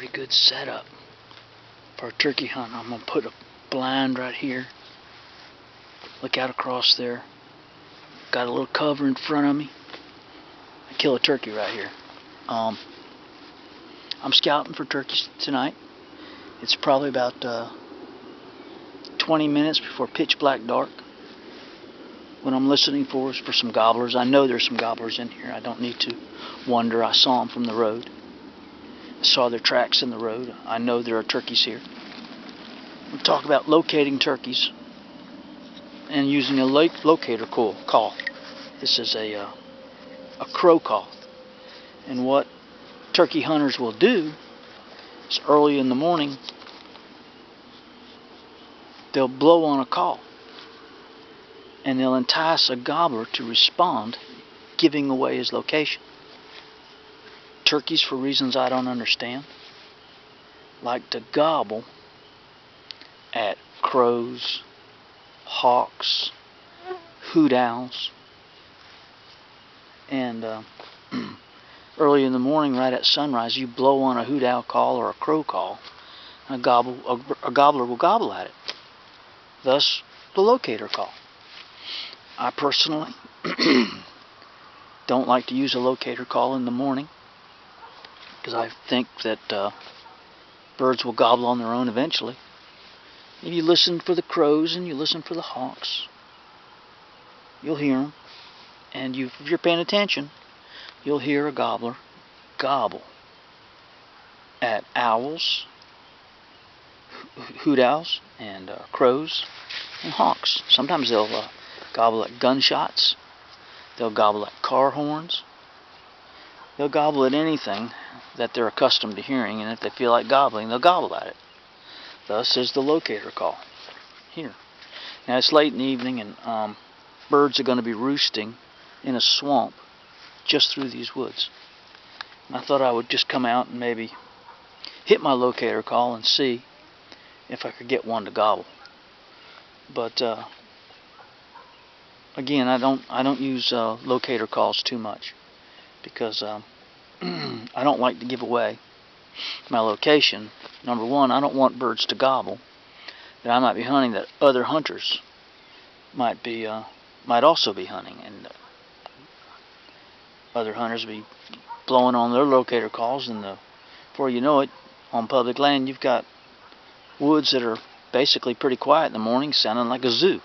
pretty good setup for a turkey hunt. I'm going to put a blind right here. Look out across there. Got a little cover in front of me. I kill a turkey right here. I'm scouting for turkeys tonight. It's probably about 20 minutes before pitch black dark. What I'm listening for is for some gobblers. I know there's some gobblers in here. I don't need to wonder. I saw them from the road. I saw their tracks in the road. I know there are turkeys here. We'll talk about locating turkeys and using a locator call. This is a crow call. And what turkey hunters will do is early in the morning, they'll blow on a call. And they'll entice a gobbler to respond, giving away his location. Turkeys, for reasons I don't understand, like to gobble at crows, hawks, hoot owls, and early in the morning, right at sunrise, you blow on a hoot owl call or a crow call, and a gobbler will gobble at it. Thus, the locator call. I personally don't like to use a locator call in the morning because I think that birds will gobble on their own eventually. If you listen for the crows and you listen for the hawks, you'll hear them. And if you're paying attention, you'll hear a gobbler gobble at owls, hoot owls, and crows and hawks. Sometimes they'll gobble at gunshots. They'll gobble at car horns. They'll gobble at anything that they're accustomed to hearing, and if they feel like gobbling, they'll gobble at it. Thus is the locator call here. Now it's late in the evening, and birds are going to be roosting in a swamp just through these woods. And I thought I would just come out and maybe hit my locator call and see if I could get one to gobble. But again, I don't use locator calls too much because I don't like to give away my location. Number one, I don't want birds to gobble that I might be hunting that other hunters might also be hunting, and other hunters be blowing on their locator calls, and before you know it, on public land you've got woods that are basically pretty quiet in the morning, sounding like a zoo.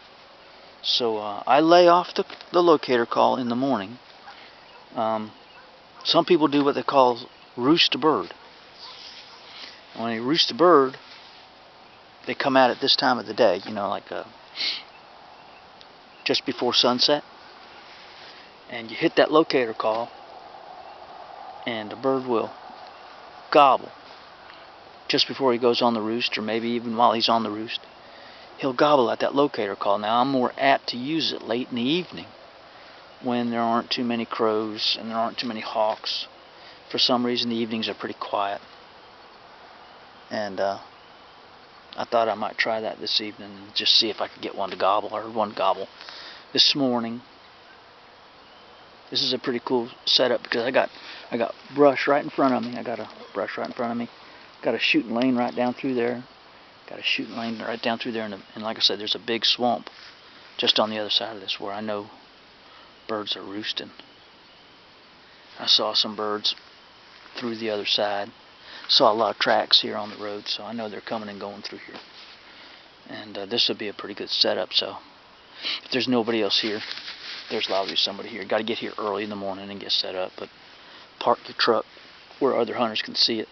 So I lay off the locator call in the morning. Some people do what they call roost a bird. When they roost a bird, they come out at this time of the day, like just before sunset. And you hit that locator call, and the bird will gobble just before he goes on the roost, or maybe even while he's on the roost. He'll gobble at that locator call. Now, I'm more apt to use it late in the evening when there aren't too many crows and there aren't too many hawks. For some reason, the evenings are pretty quiet. And I thought I might try that this evening and just see if I could get one to gobble. I heard one gobble this morning. This is a pretty cool setup because I got brush right in front of me. I got a brush right in front of me. Got a shooting lane right down through there. And like I said, there's a big swamp just on the other side of this where I know birds are roosting. I saw some birds through the other side. Saw a lot of tracks here on the road, so I know they're coming and going through here. And this would be a pretty good setup. So if there's nobody else here, there's obviously somebody here. Got to get here early in the morning and get set up, but park your truck where other hunters can see it.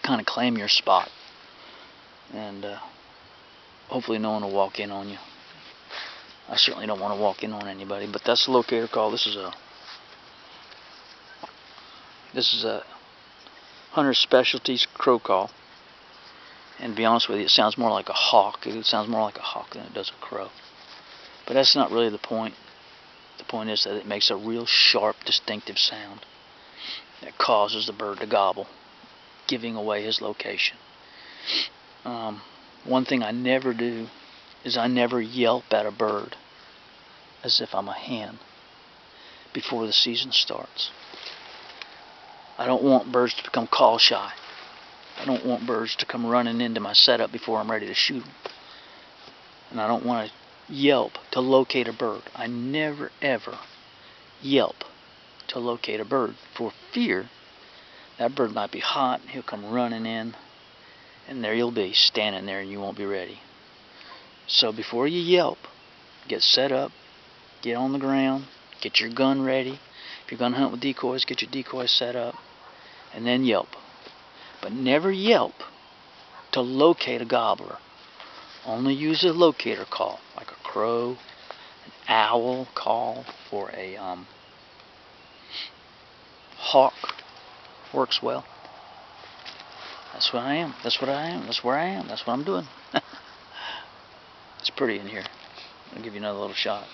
Kind of claim your spot, and hopefully no one will walk in on you. I certainly don't want to walk in on anybody, but that's the locator call. This is a Hunter's Specialties crow call, and to be honest with you, it sounds more like a hawk. It sounds more like a hawk than it does a crow. But that's not really the point. The point is that it makes a real sharp, distinctive sound that causes the bird to gobble, giving away his location. One thing I never do is I never yelp at a bird as if I'm a hen before the season starts. I don't want birds to become call shy. I don't want birds to come running into my setup before I'm ready to shoot them. And I don't want to yelp to locate a bird. I never ever yelp to locate a bird for fear that bird might be hot, he'll come running in, and there you'll be standing there and you won't be ready. So before you yelp, get set up, get on the ground, get your gun ready. If you're going to hunt with decoys, get your decoys set up, and then yelp. But never yelp to locate a gobbler. Only use a locator call, like a crow, an owl call, or a hawk. Works well. That's what I am. That's what I am. That's where I am. That's what I'm doing. It's pretty in here. I'll give you another little shot.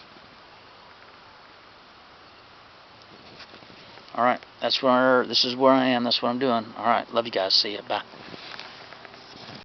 Alright, this is where I am. That's what I'm doing. Alright, love you guys. See ya. Bye.